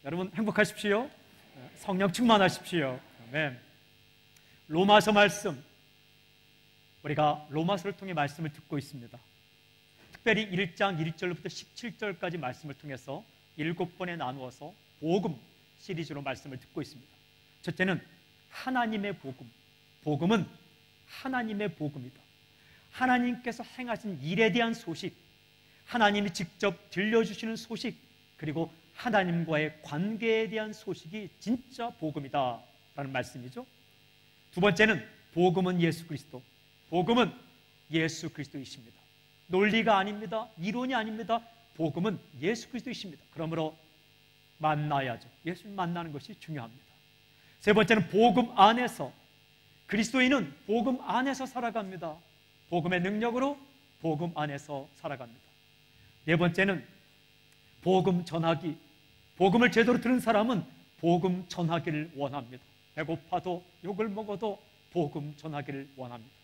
여러분 행복하십시오. 성령 충만하십시오. 아멘. 로마서 말씀, 우리가 로마서를 통해 말씀을 듣고 있습니다. 특별히 1장 1절부터 17절까지 말씀을 통해서 7번에 나누어서 복음 시리즈로 말씀을 듣고 있습니다. 첫째는 하나님의 복음. 복음은 하나님의 복음이다. 하나님께서 행하신 일에 대한 소식, 하나님이 직접 들려주시는 소식, 그리고 하나님과의 관계에 대한 소식이 진짜 복음이다 라는 말씀이죠. 두 번째는 복음은 예수 그리스도. 복음은 예수 그리스도이십니다. 논리가 아닙니다. 이론이 아닙니다. 복음은 예수 그리스도이십니다. 그러므로 만나야죠. 예수를 만나는 것이 중요합니다. 세 번째는 복음 안에서, 그리스도인은 복음 안에서 살아갑니다. 복음의 능력으로 복음 안에서 살아갑니다. 네 번째는 복음 전하기. 복음을 제대로 들은 사람은 복음 전하기를 원합니다. 배고파도 욕을 먹어도 복음 전하기를 원합니다.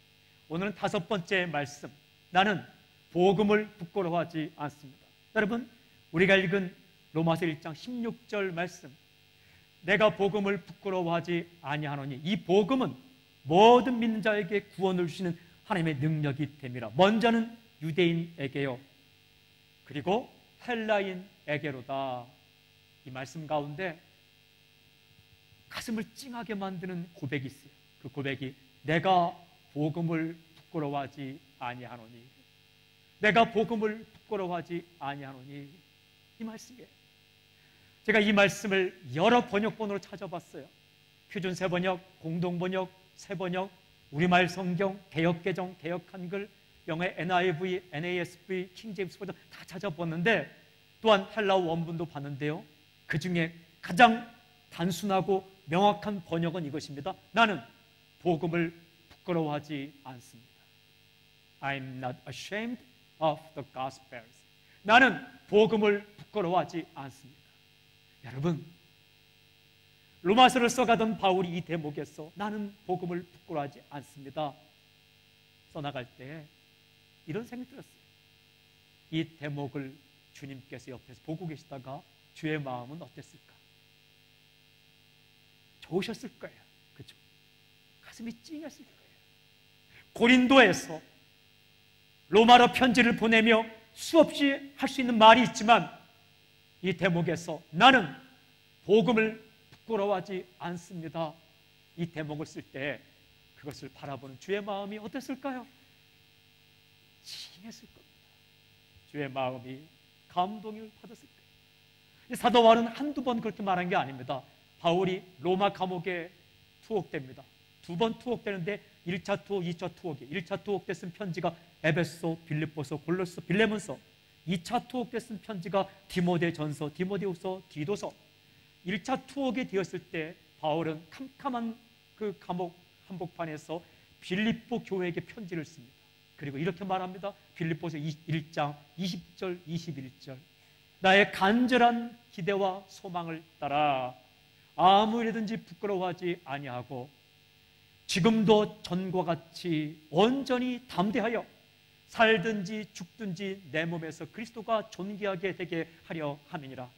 오늘은 5번째 말씀, 나는 복음을 부끄러워하지 않습니다. 여러분, 우리가 읽은 로마서 1장 16절 말씀, 내가 복음을 부끄러워하지 아니하노니, 이 복음은 모든 믿는 자에게 구원을 주시는 하나님의 능력이 됨이라. 먼저는 유대인에게요, 그리고 헬라인에게로다. 이 말씀 가운데 가슴을 찡하게 만드는 고백이 있어요. 그 고백이 내가 복음을 부끄러워하지 아니하노니, 내가 복음을 부끄러워하지 아니하노니, 이 말씀이에요. 제가 이 말씀을 여러 번역본으로 찾아봤어요. 표준 세번역, 공동번역, 세번역, 우리말 성경, 개역개정, 개역한글, 영어 NIV, NASB, 킹제임스 버전 다 찾아봤는데, 또한 헬라어 원문도 봤는데요, 그 중에 가장 단순하고 명확한 번역은 이것입니다. 나는 복음을 부끄러워하지 않습니다. I'm not ashamed of the gospel. 나는 복음을 부끄러워하지 않습니다. 여러분, 로마서를 써가던 바울이 이 대목에서 나는 복음을 부끄러워하지 않습니다 써나갈 때 이런 생각이 들었어요. 이 대목을 주님께서 옆에서 보고 계시다가 주의 마음은 어땠을까? 좋으셨을 거예요. 그렇죠? 가슴이 찡했을 거예요. 고린도에서 로마로 편지를 보내며 수없이 할 수 있는 말이 있지만, 이 대목에서 나는 복음을 부끄러워하지 않습니다, 이 대목을 쓸 때 그것을 바라보는 주의 마음이 어땠을까요? 찡했을 겁니다. 주의 마음이 감동을 받았을 거예요. 사도 바울은 한두 번 그렇게 말한 게 아닙니다. 바울이 로마 감옥에 투옥됩니다. 2번 투옥되는데 1차 투옥, 2차 투옥이, 1차 투옥 때 쓴 편지가 에베소, 빌립보서, 골로새, 빌레몬서, 2차 투옥 때 쓴 편지가 디모데전서, 디모데후서, 디도서. 1차 투옥이 되었을 때 바울은 캄캄한 그 감옥 한복판에서 빌립보 교회에게 편지를 씁니다. 그리고 이렇게 말합니다. 빌립보서 1장 20절, 21절. 나의 간절한 기대와 소망을 따라 아무 일이든지 부끄러워하지 아니하고 지금도 전과 같이 온전히 담대하여 살든지 죽든지 내 몸에서 그리스도가 존귀하게 되게 하려 함이니라.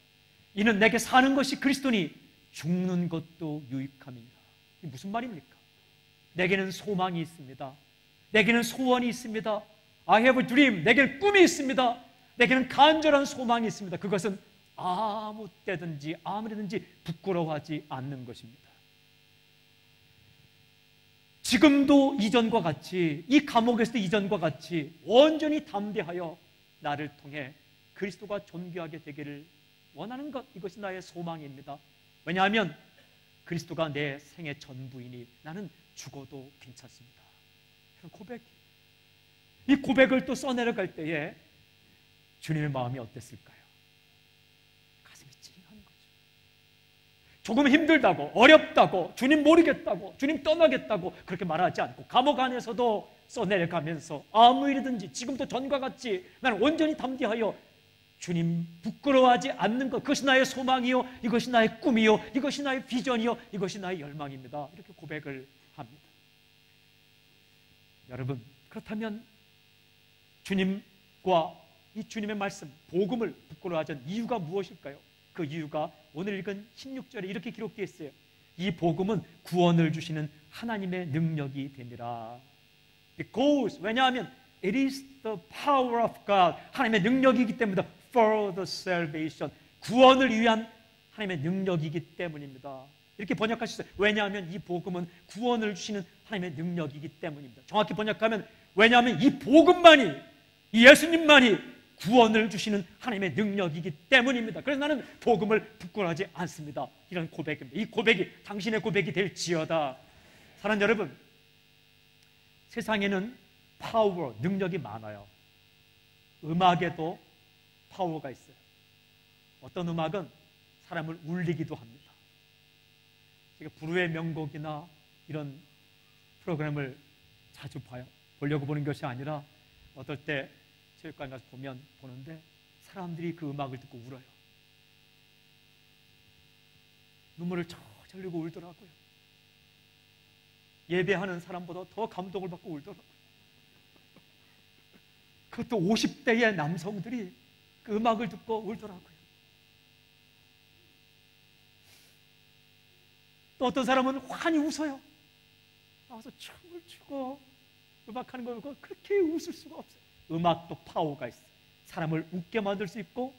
이는 내게 사는 것이 그리스도니 죽는 것도 유익함이니라. 이게 무슨 말입니까? 내게는 소망이 있습니다. 내게는 소원이 있습니다. I have a dream. 내게는 꿈이 있습니다. 내게는 간절한 소망이 있습니다. 그것은 아무 때든지 아무리든지 부끄러워하지 않는 것입니다. 지금도 이전과 같이, 이 감옥에서도 이전과 같이 온전히 담대하여 나를 통해 그리스도가 존귀하게 되기를 원하는 것, 이것이 나의 소망입니다. 왜냐하면 그리스도가 내 생의 전부이니 나는 죽어도 괜찮습니다. 그런 고백, 이 고백을 또 써내려갈 때에 주님의 마음이 어땠을까요? 가슴이 찡한 거죠. 조금 힘들다고, 어렵다고, 주님 모르겠다고, 주님 떠나겠다고 그렇게 말하지 않고 감옥 안에서도 써내려가면서 아무 일이든지 지금도 전과 같이 나는 온전히 담대하여 주님 부끄러워하지 않는 것, 그것이 나의 소망이요, 이것이 나의 꿈이요, 이것이 나의 비전이요, 이것이 나의 열망입니다. 이렇게 고백을 합니다. 여러분, 그렇다면 주님과 이 주님의 말씀, 복음을 부끄러워하지 않는 이유가 무엇일까요? 그 이유가 오늘 읽은 16절에 이렇게 기록되어 있어요. 이 복음은 구원을 주시는 하나님의 능력이 됨이라. Because, 왜냐하면 it is the power of God, 하나님의 능력이기 때문이다. For the salvation, 구원을 위한 하나님의 능력이기 때문입니다. 이렇게 번역할 수 있어요. 왜냐하면 이 복음은 구원을 주시는 하나님의 능력이기 때문입니다. 정확히 번역하면 왜냐하면 이 복음만이, 이 예수님만이 구원을 주시는 하나님의 능력이기 때문입니다. 그래서 나는 복음을 부끄러워하지 않습니다. 이런 고백입니다. 이 고백이 당신의 고백이 될지어다. 사랑하는 여러분, 세상에는 파워, 능력이 많아요. 음악에도 파워가 있어요. 어떤 음악은 사람을 울리기도 합니다. 제가 불후의 명곡이나 이런 프로그램을 자주 봐요. 보려고 보는 것이 아니라 어떨 때 체육관 가서 보는데 사람들이 그 음악을 듣고 울어요. 눈물을 저 흘리고 울더라고요. 예배하는 사람보다 더 감동을 받고 울더라고요. 그것도 50대의 남성들이 그 음악을 듣고 울더라고요. 또 어떤 사람은 환히 웃어요. 나와서 춤을 추고 음악하는 걸 보고 그렇게 웃을 수가 없어요. 음악도 파워가 있어요. 사람을 웃게 만들 수 있고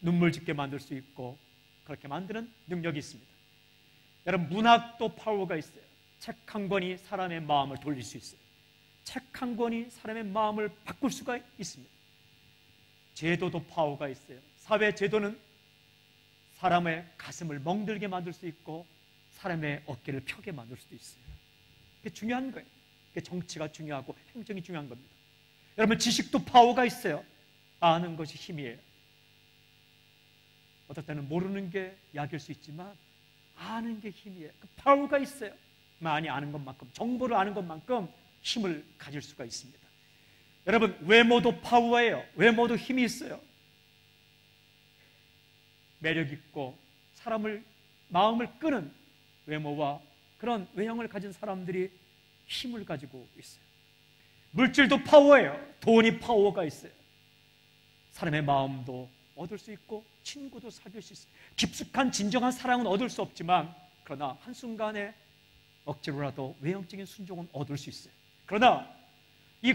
눈물 짓게 만들 수 있고 그렇게 만드는 능력이 있습니다. 여러분, 문학도 파워가 있어요. 책 한 권이 사람의 마음을 돌릴 수 있어요. 책 한 권이 사람의 마음을 바꿀 수가 있습니다. 제도도 파워가 있어요. 사회 제도는 사람의 가슴을 멍들게 만들 수 있고 사람의 어깨를 펴게 만들 수도 있어요. 그게 중요한 거예요. 그게 정치가 중요하고 행정이 중요한 겁니다. 여러분, 지식도 파워가 있어요. 아는 것이 힘이에요. 어떨 때는 모르는 게 약일 수 있지만 아는 게 힘이에요. 그 파워가 있어요. 많이 아는 것만큼, 정보를 아는 것만큼 힘을 가질 수가 있습니다. 여러분, 외모도 파워예요. 외모도 힘이 있어요. 매력 있고 사람을 마음을 끄는 외모와 그런 외형을 가진 사람들이 힘을 가지고 있어요. 물질도 파워예요. 돈이 파워가 있어요. 사람의 마음도 얻을 수 있고 친구도 사귈 수 있어요. 깊숙한 진정한 사랑은 얻을 수 없지만 그러나 한순간에 억지로라도 외형적인 순종은 얻을 수 있어요. 그러나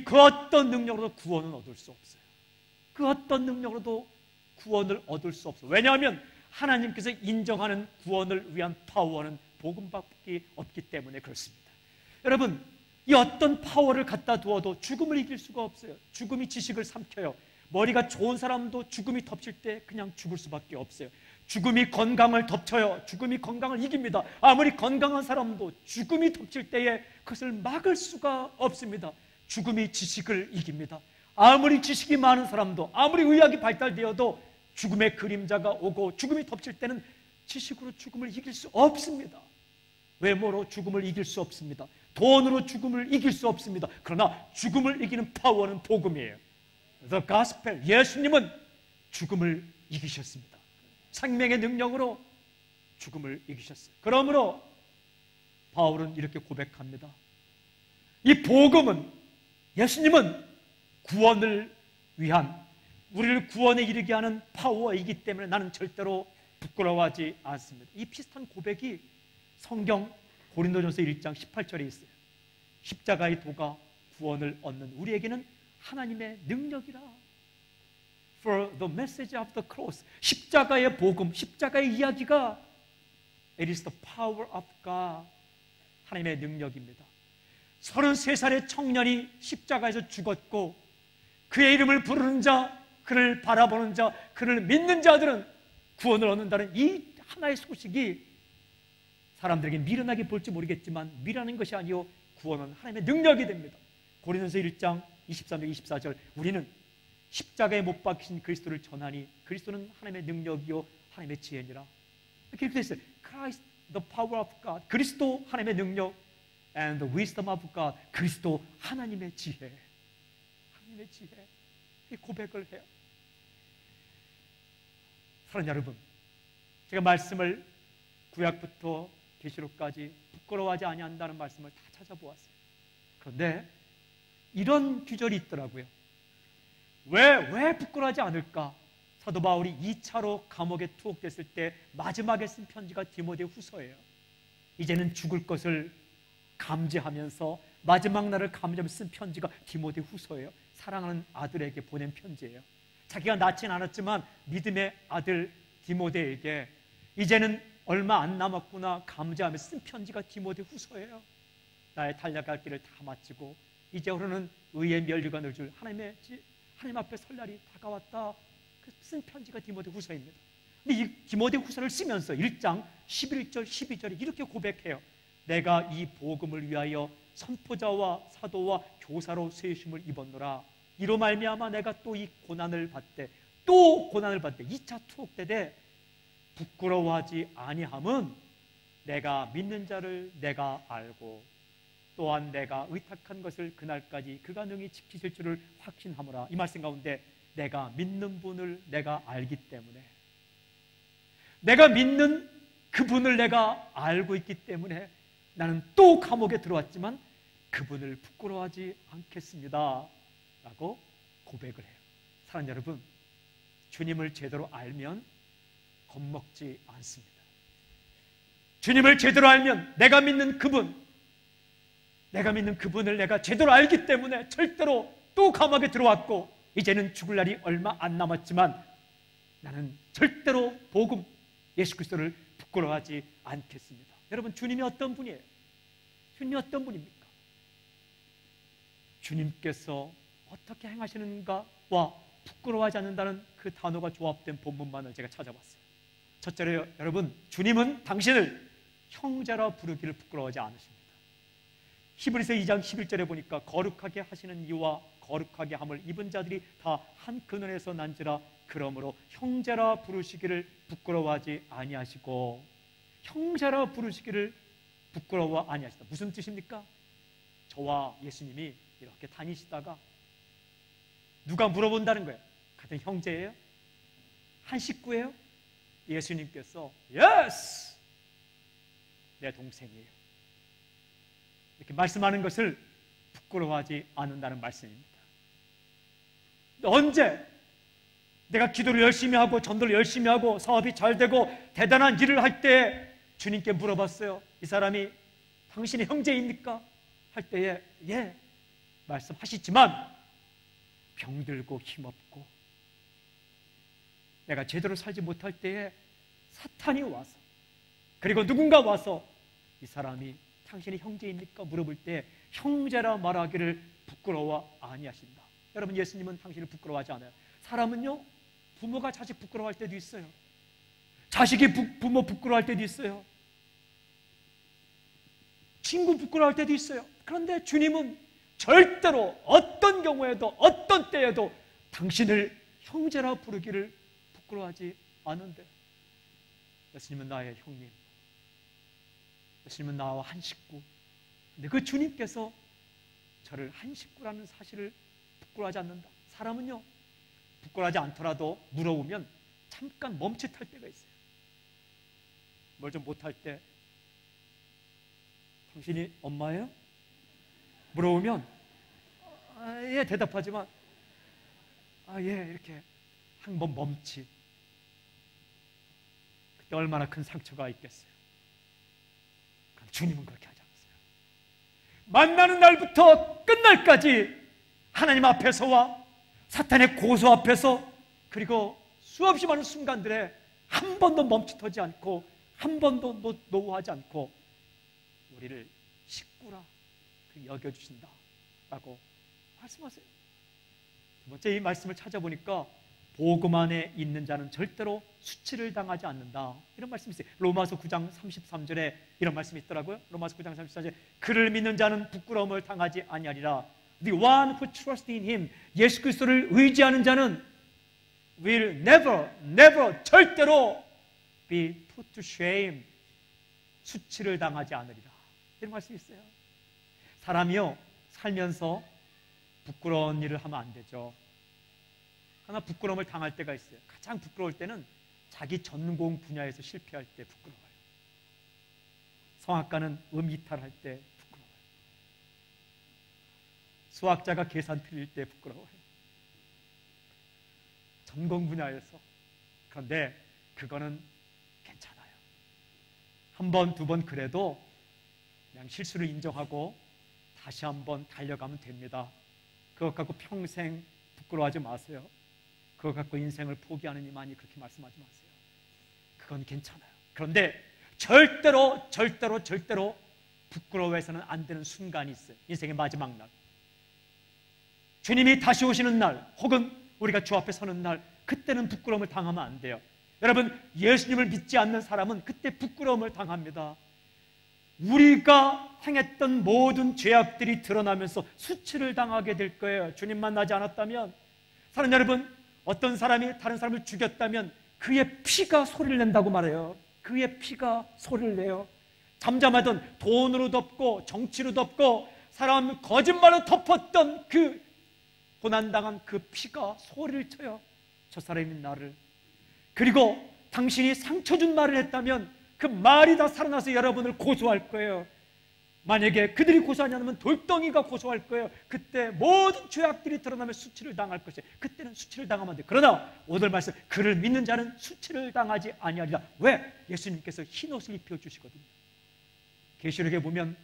그 어떤 능력으로도 구원은 얻을 수 없어요. 그 어떤 능력으로도 구원을 얻을 수 없어요. 왜냐하면 하나님께서 인정하는 구원을 위한 파워는 복음밖에 없기 때문에 그렇습니다. 여러분, 이 어떤 파워를 갖다 두어도 죽음을 이길 수가 없어요. 죽음이 지식을 삼켜요. 머리가 좋은 사람도 죽음이 덮칠 때 그냥 죽을 수밖에 없어요. 죽음이 건강을 덮쳐요. 죽음이 건강을 이깁니다. 아무리 건강한 사람도 죽음이 덮칠 때에 그것을 막을 수가 없습니다. 죽음이 지식을 이깁니다. 아무리 지식이 많은 사람도, 아무리 의학이 발달되어도 죽음의 그림자가 오고 죽음이 덮칠 때는 지식으로 죽음을 이길 수 없습니다. 외모로 죽음을 이길 수 없습니다. 돈으로 죽음을 이길 수 없습니다. 그러나 죽음을 이기는 파워는 복음이에요. The Gospel, 예수님은 죽음을 이기셨습니다. 생명의 능력으로 죽음을 이기셨어요. 그러므로 바울은 이렇게 고백합니다. 이 복음은, 예수님은 구원을 위한, 우리를 구원에 이르게 하는 파워이기 때문에 나는 절대로 부끄러워하지 않습니다. 이 비슷한 고백이 성경 고린도전서 1장 18절에 있어요. 십자가의 도가 구원을 얻는 우리에게는 하나님의 능력이라. For the message of the cross, 십자가의 복음, 십자가의 이야기가 it is the power of God, 하나님의 능력입니다. 33살의 청년이 십자가에서 죽었고 그의 이름을 부르는 자, 그를 바라보는 자, 그를 믿는 자들은 구원을 얻는다는 이 하나의 소식이 사람들에게 미련하게 볼지 모르겠지만 미련한 것이 아니요 구원은 하나님의 능력이 됩니다. 고린도전서 1장 23절 24절, 우리는 십자가에 못 박히신 그리스도를 전하니 그리스도는 하나님의 능력이요 하나님의 지혜니라. 이렇게 되어 있어요. Christ, the power of God, 그리스도 하나님의 능력, and the wisdom of God, 그리스도 하나님의 지혜. 하나님의 지혜. 이 고백을 해요. 사랑하는 여러분, 제가 말씀을 구약부터 계시록까지 부끄러워하지 아니한다는 말씀을 다 찾아보았어요. 그런데 이런 규절이 있더라고요. 왜 부끄러워하지 않을까? 사도 바울이 2차로 감옥에 투옥됐을 때 마지막에 쓴 편지가 디모데후서예요. 이제는 죽을 것을 감지하면서 마지막 날을 감지하면서 쓴 편지가 디모데후서예요. 사랑하는 아들에게 보낸 편지예요. 자기가 낳진 않았지만 믿음의 아들 디모데에게 이제는 얼마 안 남았구나 감지하면서 쓴 편지가 디모데후서예요. 나의 달려갈 길을 다 마치고 이제로는 의의 면류관을 줄 하나님 앞에 설 날이 다가왔다. 쓴 편지가 디모데후서입니다. 근데 이 디모데후서를 쓰면서 1장 11절 12절에 이렇게 고백해요. 내가 이 복음을 위하여 선포자와 사도와 교사로 세우심을 입었노라. 이로 말미암아 내가 또 이 고난을 받되 또 고난을 받되 2차 투옥 때에 부끄러워하지 아니함은 내가 믿는 자를 내가 알고 또한 내가 의탁한 것을 그날까지 그가 능히 지키실 줄을 확신하노라. 이 말씀 가운데 내가 믿는 분을 내가 알기 때문에, 내가 믿는 그분을 내가 알고 있기 때문에 나는 또 감옥에 들어왔지만 그분을 부끄러워하지 않겠습니다 라고 고백을 해요. 사랑하는 여러분, 주님을 제대로 알면 겁먹지 않습니다. 주님을 제대로 알면 내가 믿는 그분을 내가 제대로 알기 때문에 절대로 또 감옥에 들어왔고 이제는 죽을 날이 얼마 안 남았지만 나는 절대로 복음 예수 그리스도를 부끄러워하지 않겠습니다. 여러분, 주님이 어떤 분이에요? 주님이 어떤 분입니까? 주님께서 어떻게 행하시는가와 부끄러워하지 않는다는 그 단어가 조합된 본문만을 제가 찾아봤어요. 첫째로 여러분, 주님은 당신을 형제라 부르기를 부끄러워하지 않으십니다. 히브리서 2장 11절에 보니까 거룩하게 하시는 이와 거룩하게 함을 입은 자들이 다 한 근원에서 난지라. 그러므로 형제라 부르시기를 부끄러워하지 아니하시고, 형제라 부르시기를 부끄러워 아니하시다. 무슨 뜻입니까? 저와 예수님이 이렇게 다니시다가 누가 물어본다는 거예요. 같은 형제예요? 한 식구예요? 예수님께서 예스! 내 동생이에요 이렇게 말씀하는 것을 부끄러워하지 않는다는 말씀입니다. 언제 내가 기도를 열심히 하고 전도를 열심히 하고 사업이 잘 되고 대단한 일을 할 때 주님께 물어봤어요. 이 사람이 당신의 형제입니까? 할 때에 예 말씀하시지만 병들고 힘없고 내가 제대로 살지 못할 때에 사탄이 와서, 그리고 누군가 와서 이 사람이 당신의 형제입니까? 물어볼 때 형제라 말하기를 부끄러워 아니하신다. 여러분, 예수님은 당신을 부끄러워하지 않아요. 사람은요, 부모가 자식 부끄러워할 때도 있어요. 자식이 부모 부끄러워할 때도 있어요. 친구 부끄러워할 때도 있어요. 그런데 주님은 절대로 어떤 경우에도 어떤 때에도 당신을 형제라 부르기를 부끄러워하지 않는데, 예수님은 나의 형님, 예수님은 나와 한 식구. 근데 그 주님께서 저를 한 식구라는 사실을 부끄러워하지 않는다. 사람은요, 부끄러워하지 않더라도 물어보면 잠깐 멈칫할 때가 있어요. 뭘 좀 못할 때 당신이 엄마예요? 물어보면 예 대답하지만 예 이렇게 한 번 멈칫. 그때 얼마나 큰 상처가 있겠어요. 그럼 주님은 그렇게 하지 않았어요. 만나는 날부터 끝날까지 하나님 앞에서와 사탄의 고소 앞에서, 그리고 수없이 많은 순간들에 한 번도 멈칫하지 않고 한 번도 노하지 않고 우리를 식구라 여겨주신다 라고 말씀하세요. 두 번째, 이 말씀을 찾아보니까 복음 안에 있는 자는 절대로 수치를 당하지 않는다, 이런 말씀이 있어요. 로마서 9장 33절에 이런 말씀이 있더라고요. 로마서 9장 33절에 그를 믿는 자는 부끄러움을 당하지 아니하리라. The one who trusts in him, 예수 그리스도를 의지하는 자는 will never 절대로 be put to shame, 수치를 당하지 않으리라, 이런 말씀이 있어요. 사람이요, 살면서 부끄러운 일을 하면 안 되죠. 하나 부끄러움을 당할 때가 있어요. 가장 부끄러울 때는 자기 전공 분야에서 실패할 때 부끄러워요. 성악가는 이탈할 때 부끄러워요. 수학자가 계산 틀릴 때 부끄러워요. 전공 분야에서 그런데 그거는 괜찮아요. 한 번, 두 번 그래도 그냥 실수를 인정하고 다시 한번 달려가면 됩니다. 그것 갖고 평생 부끄러워하지 마세요. 그것 갖고 인생을 포기하는 이만이 그렇게 말씀하지 마세요. 그건 괜찮아요. 그런데 절대로 부끄러워해서는 안 되는 순간이 있어요. 인생의 마지막 날, 주님이 다시 오시는 날, 혹은 우리가 주 앞에 서는 날, 그때는 부끄러움을 당하면 안 돼요. 여러분, 예수님을 믿지 않는 사람은 그때 부끄러움을 당합니다. 우리가 행했던 모든 죄악들이 드러나면서 수치를 당하게 될 거예요. 주님 만나지 않았다면. 사랑하는 여러분, 어떤 사람이 다른 사람을 죽였다면 그의 피가 소리를 낸다고 말해요. 그의 피가 소리를 내요. 잠잠하던, 돈으로 덮고 정치로 덮고 사람 거짓말로 덮었던 그 고난당한 그 피가 소리를 쳐요. 저 사람이 나를. 그리고 당신이 상처 준 말을 했다면 그 말이 다 살아나서 여러분을 고소할 거예요. 만약에 그들이 고소하지 않으면 돌덩이가 고소할 거예요. 그때 모든 죄악들이 드러나면 수치를 당할 것이에요. 그때는 수치를 당하면 안 돼요. 그러나 오늘 말씀, 그를 믿는 자는 수치를 당하지 아니하리라. 왜? 예수님께서 흰 옷을 입혀주시거든요. 계시록에 보면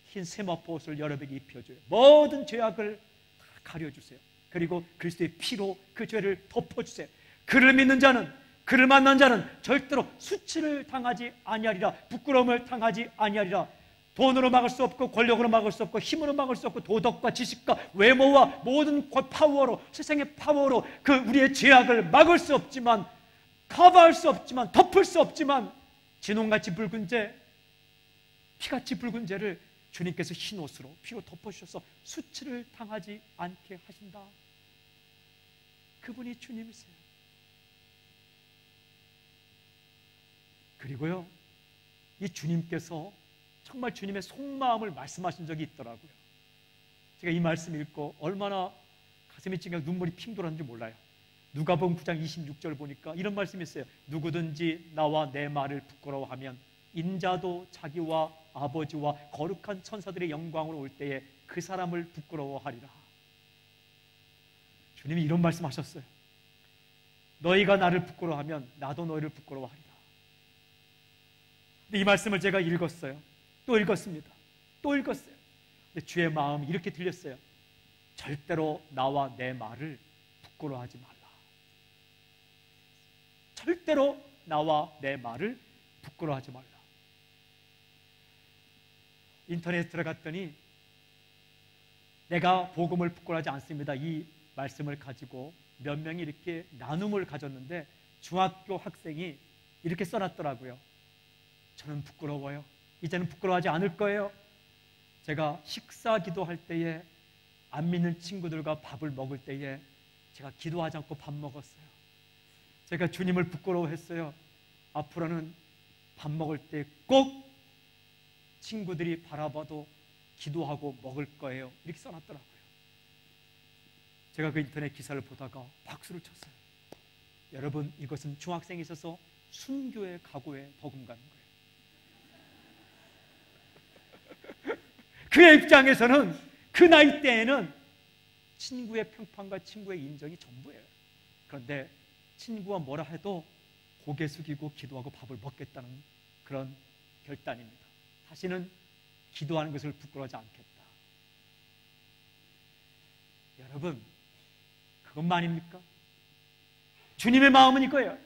흰 세마포 옷을 여러분에게 입혀줘요. 모든 죄악을 다 가려주세요. 그리고 그리스도의 피로 그 죄를 덮어주세요. 그를 믿는 자는, 그를 만난 자는 절대로 수치를 당하지 아니하리라. 부끄러움을 당하지 아니하리라. 돈으로 막을 수 없고, 권력으로 막을 수 없고, 힘으로 막을 수 없고, 도덕과 지식과 외모와 모든 파워로, 세상의 파워로 그 우리의 죄악을 막을 수 없지만, 커버할 수 없지만, 덮을 수 없지만, 진홍같이 붉은 죄, 피같이 붉은 죄를 주님께서 흰 옷으로, 피로 덮어주셔서 수치를 당하지 않게 하신다. 그분이 주님이세요. 그리고요, 이 주님께서 정말 주님의 속마음을 말씀하신 적이 있더라고요. 제가 이 말씀 읽고 얼마나 가슴이 찡하고 눈물이 핑 돌았는지 몰라요. 누가복음 9장 26절 보니까 이런 말씀이 있어요. 누구든지 나와 내 말을 부끄러워하면 인자도 자기와 아버지와 거룩한 천사들의 영광으로 올 때에 그 사람을 부끄러워하리라. 주님이 이런 말씀하셨어요. 너희가 나를 부끄러워하면 나도 너희를 부끄러워하리라. 이 말씀을 제가 읽었어요. 또 읽었습니다. 또 읽었어요. 근데 주의 마음이 이렇게 들렸어요. 절대로 나와 내 말을 부끄러워하지 말라. 절대로 나와 내 말을 부끄러워하지 말라. 인터넷에 들어갔더니 내가 복음을 부끄러워하지 않습니다. 이 말씀을 가지고 몇 명이 이렇게 나눔을 가졌는데 중학교 학생이 이렇게 써놨더라고요. 저는 부끄러워요. 이제는 부끄러워하지 않을 거예요. 제가 식사 기도할 때에 안 믿는 친구들과 밥을 먹을 때에 제가 기도하지 않고 밥 먹었어요. 제가 주님을 부끄러워했어요. 앞으로는 밥 먹을 때 꼭 친구들이 바라봐도 기도하고 먹을 거예요. 이렇게 써놨더라고요. 제가 그 인터넷 기사를 보다가 박수를 쳤어요. 여러분, 이것은 중학생이 있어서 순교의 각오에 버금가는 거예요. 그의 입장에서는 그 나이 때에는 친구의 평판과 친구의 인정이 전부예요. 그런데 친구가 뭐라 해도 고개 숙이고 기도하고 밥을 먹겠다는 그런 결단입니다. 다시는 기도하는 것을 부끄러워하지 않겠다. 여러분, 그것만입니까? 주님의 마음은 이거예요.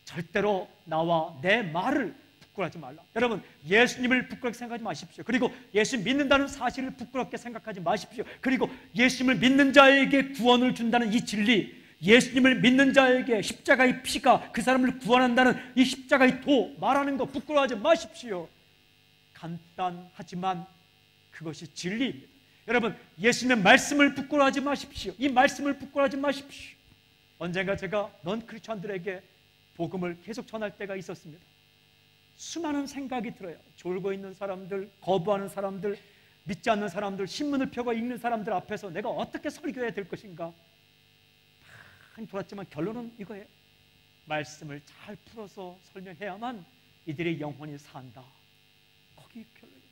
절대로 나와 내 말을 부끄러워하지 말라. 여러분, 예수님을 부끄럽게 생각하지 마십시오. 그리고 예수 믿는다는 사실을 부끄럽게 생각하지 마십시오. 그리고 예수님을 믿는 자에게 구원을 준다는 이 진리, 예수님을 믿는 자에게 십자가의 피가 그 사람을 구원한다는 이 십자가의 도 말하는 거 부끄러워하지 마십시오. 간단하지만 그것이 진리입니다. 여러분, 예수님의 말씀을 부끄러워하지 마십시오. 이 말씀을 부끄러워하지 마십시오. 언젠가 제가 넌 크리스천들에게 복음을 계속 전할 때가 있었습니다. 수많은 생각이 들어요. 졸고 있는 사람들, 거부하는 사람들, 믿지 않는 사람들, 신문을 펴고 읽는 사람들 앞에서 내가 어떻게 설교해야 될 것인가 많이 돌았지만 결론은 이거예요. 말씀을 잘 풀어서 설명해야만 이들의 영혼이 산다. 거기 결론이에요.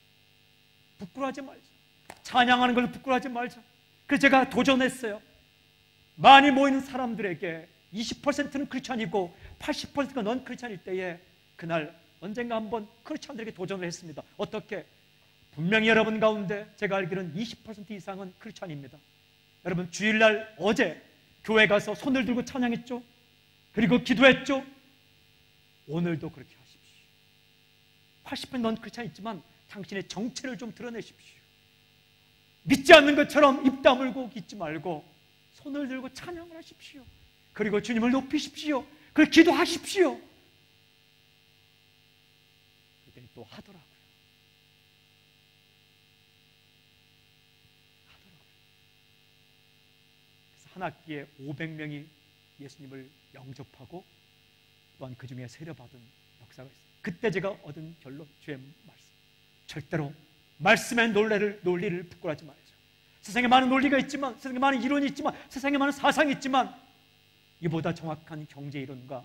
부끄러워하지 말자. 찬양하는 걸 부끄러워하지 말자. 그래서 제가 도전했어요. 많이 모이는 사람들에게 20%는 크리스천이고 80%가 넌 크리스찬일 때에 그날 언젠가 한번 크리스찬들에게 도전을 했습니다. 어떻게? 분명히 여러분 가운데 제가 알기로는 20% 이상은 크리스찬입니다. 여러분 주일날 어제 교회 가서 손을 들고 찬양했죠? 그리고 기도했죠? 오늘도 그렇게 하십시오. 80% 넌 크리스찬 있지만 당신의 정체를 좀 드러내십시오. 믿지 않는 것처럼 입 다물고 있지 말고 손을 들고 찬양을 하십시오. 그리고 주님을 높이십시오. 그리고 기도하십시오. 그랬더니 또 하더라고요. 그래서 한 학기에 500명이 예수님을 영접하고 또한 그 중에 세례받은 역사가 있어요. 그때 제가 얻은 결론, 주의 말씀. 절대로 말씀의 논리를 부끄러워하지 말아야죠. 세상에 많은 논리가 있지만, 세상에 많은 이론이 있지만, 세상에 많은 사상이 있지만 이보다 정확한 경제 이론과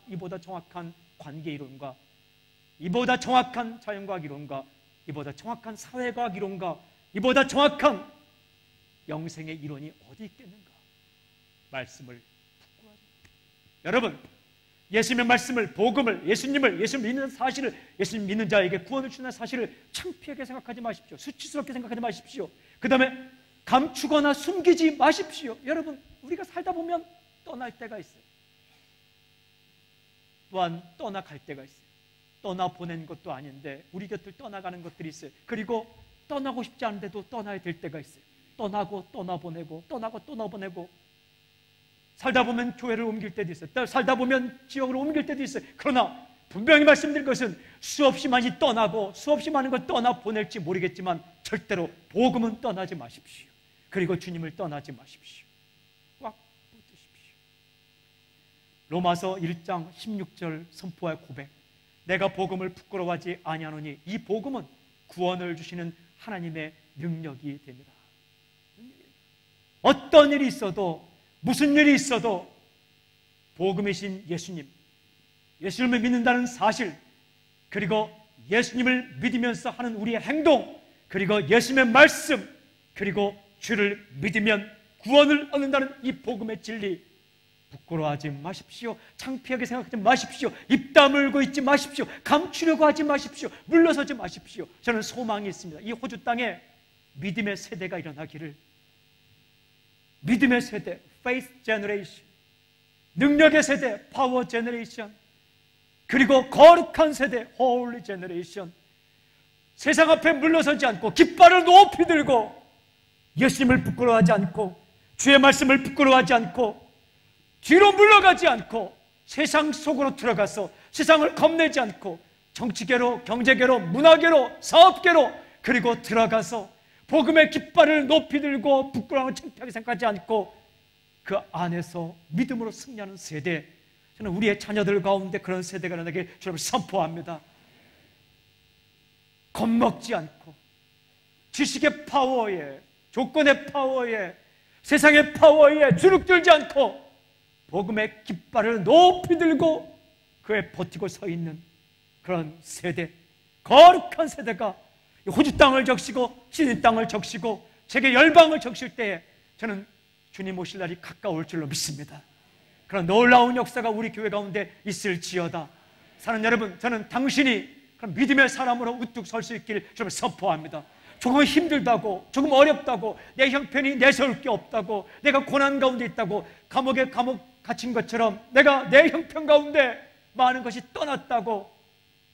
이보다 정확한 관계 이론과 이보다 정확한 자연과학 이론과 이보다 정확한 사회과학 이론과 이보다 정확한 영생의 이론이 어디 있겠는가? 말씀을 부끄러워하지 마세요. 여러분, 예수님의 말씀을, 복음을, 예수님 믿는 사실을, 예수님 믿는 자에게 구원을 주는 사실을 창피하게 생각하지 마십시오. 수치스럽게 생각하지 마십시오. 그 다음에 감추거나 숨기지 마십시오. 여러분, 우리가 살다 보면 떠날 때가 있어요. 또한 떠나갈 때가 있어요. 떠나보낸 것도 아닌데 우리 곁을 떠나가는 것들이 있어요. 그리고 떠나고 싶지 않은데도 떠나야 될 때가 있어요. 떠나고 떠나보내고 떠나고 떠나보내고 살다 보면 교회를 옮길 때도 있어요. 살다 보면 지역을 옮길 때도 있어요. 그러나 분명히 말씀드릴 것은 수없이 많이 떠나고 수없이 많은 걸 떠나보낼지 모르겠지만 절대로 복음은 떠나지 마십시오. 그리고 주님을 떠나지 마십시오. 꽉 붙으십시오. 로마서 1장 16절 선포와 고백. 내가 복음을 부끄러워하지 아니하노니 이 복음은 구원을 주시는 하나님의 능력이 됩니다. 어떤 일이 있어도 무슨 일이 있어도 복음이신 예수님을 믿는다는 사실, 그리고 예수님을 믿으면서 하는 우리의 행동, 그리고 예수님의 말씀, 그리고 주를 믿으면 구원을 얻는다는 이 복음의 진리, 부끄러워하지 마십시오. 창피하게 생각하지 마십시오. 입 다물고 있지 마십시오. 감추려고 하지 마십시오. 물러서지 마십시오. 저는 소망이 있습니다. 이 호주 땅에 믿음의 세대가 일어나기를, 믿음의 세대, faith generation, 능력의 세대, power generation, 그리고 거룩한 세대, holy generation, 세상 앞에 물러서지 않고 깃발을 높이 들고 예수님을 부끄러워하지 않고 주의 말씀을 부끄러워하지 않고 뒤로 물러가지 않고 세상 속으로 들어가서 세상을 겁내지 않고 정치계로, 경제계로, 문화계로, 사업계로 그리고 들어가서 복음의 깃발을 높이 들고 부끄러움을 창피하게 생각하지 않고 그 안에서 믿음으로 승리하는 세대, 저는 우리의 자녀들 가운데 그런 세대가 일어나길 주님을 선포합니다. 겁먹지 않고 지식의 파워에, 조건의 파워에, 세상의 파워에 주눅들지 않고 복음의 깃발을 높이 들고 그에 버티고 서 있는 그런 세대, 거룩한 세대가 호주 땅을 적시고 시드니 땅을 적시고 세계 열방을 적실 때에 저는 주님 오실 날이 가까울 줄로 믿습니다. 그런 놀라운 역사가 우리 교회 가운데 있을지어다. 사는 여러분, 저는 당신이 그런 믿음의 사람으로 우뚝 설 수 있기를 좀 선포합니다. 조금 힘들다고, 조금 어렵다고, 내 형편이 내세울 게 없다고, 내가 고난 가운데 있다고, 감옥에 갇힌 것처럼 내가 내 형편 가운데 많은 것이 떠났다고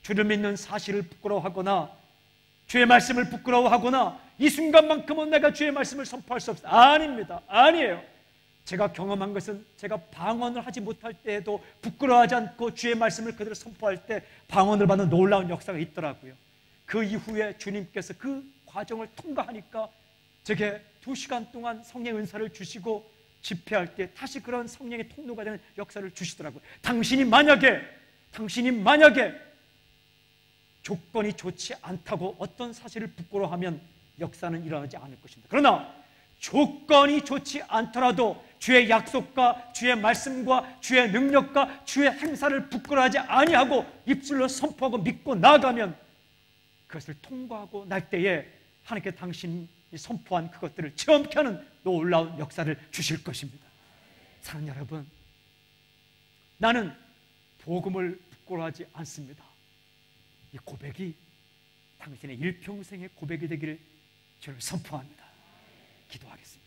주를 믿는 사실을 부끄러워하거나 주의 말씀을 부끄러워하거나 이 순간만큼은 내가 주의 말씀을 선포할 수 없어요. 아닙니다. 아니에요. 제가 경험한 것은 제가 방언을 하지 못할 때에도 부끄러워하지 않고 주의 말씀을 그대로 선포할 때 방언을 받는 놀라운 역사가 있더라고요. 그 이후에 주님께서 그 과정을 통과하니까 제게 2시간 동안 성령의 은사를 주시고 집회할 때 다시 그런 성령의 통로가 되는 역사를 주시더라고요. 당신이 만약에 조건이 좋지 않다고 어떤 사실을 부끄러워하면 역사는 일어나지 않을 것입니다. 그러나 조건이 좋지 않더라도 주의 약속과 주의 말씀과 주의 능력과 주의 행사를 부끄러워하지 아니하고 입술로 선포하고 믿고 나아가면 그것을 통과하고 날 때에 하나님께 당신이 선포한 그것들을 체험케 하는 놀라운 역사를 주실 것입니다. 사랑하는 여러분, 나는 복음을 부끄러워하지 않습니다. 이 고백이 당신의 일평생의 고백이 되기를 저를 선포합니다. 기도하겠습니다.